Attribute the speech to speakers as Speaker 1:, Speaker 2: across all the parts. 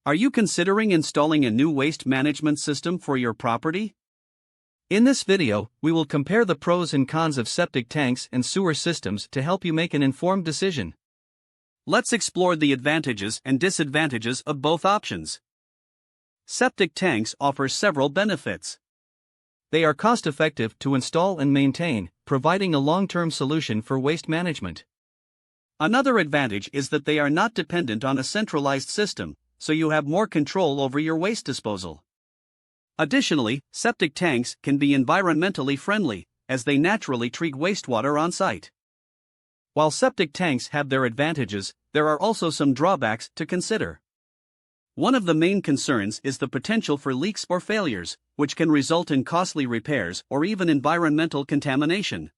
Speaker 1: Are you considering installing a new waste management system for your property?
Speaker 2: In this video, we will compare the pros and cons of septic tanks and sewer systems to help you make an informed decision.
Speaker 1: Let's explore the advantages and disadvantages of both options. Septic tanks offer several benefits.
Speaker 2: They are cost-effective to install and maintain, providing a long-term solution for waste management.
Speaker 1: Another advantage is that they are not dependent on a centralized system, so you have more control over your waste disposal. Additionally, septic tanks can be environmentally friendly, as they naturally treat wastewater on site. While septic tanks have their advantages, there are also some drawbacks to consider. One of the main concerns is the potential for leaks or failures, which can result in costly repairs or even environmental contamination.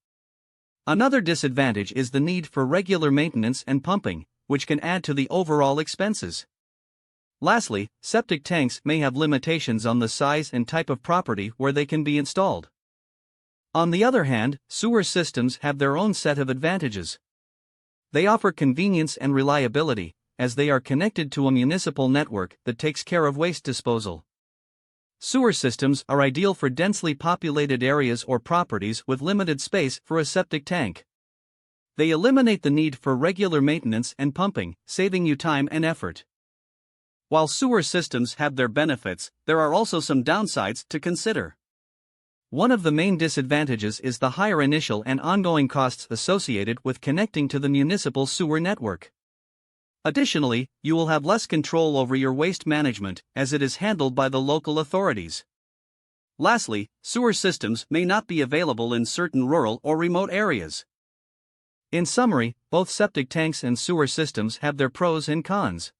Speaker 2: Another disadvantage is the need for regular maintenance and pumping, which can add to the overall expenses. Lastly, septic tanks may have limitations on the size and type of property where they can be installed. On the other hand, sewer systems have their own set of advantages. They offer convenience and reliability, as they are connected to a municipal network that takes care of waste disposal. Sewer systems are ideal for densely populated areas or properties with limited space for a septic tank. They eliminate the need for regular maintenance and pumping, saving you time and effort. While sewer systems have their benefits, there are also some downsides to consider. One of the main disadvantages is the higher initial and ongoing costs associated with connecting to the municipal sewer network. Additionally, you will have less control over your waste management, as it is handled by the local authorities. Lastly, sewer systems may not be available in certain rural or remote areas. In summary, both septic tanks and sewer systems have their pros and cons.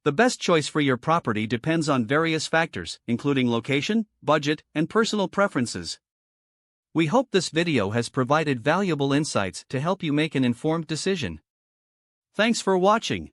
Speaker 2: The best choice for your property depends on various factors, including location, budget, and personal preferences. We hope this video has provided valuable insights to help you make an informed decision. Thanks for watching.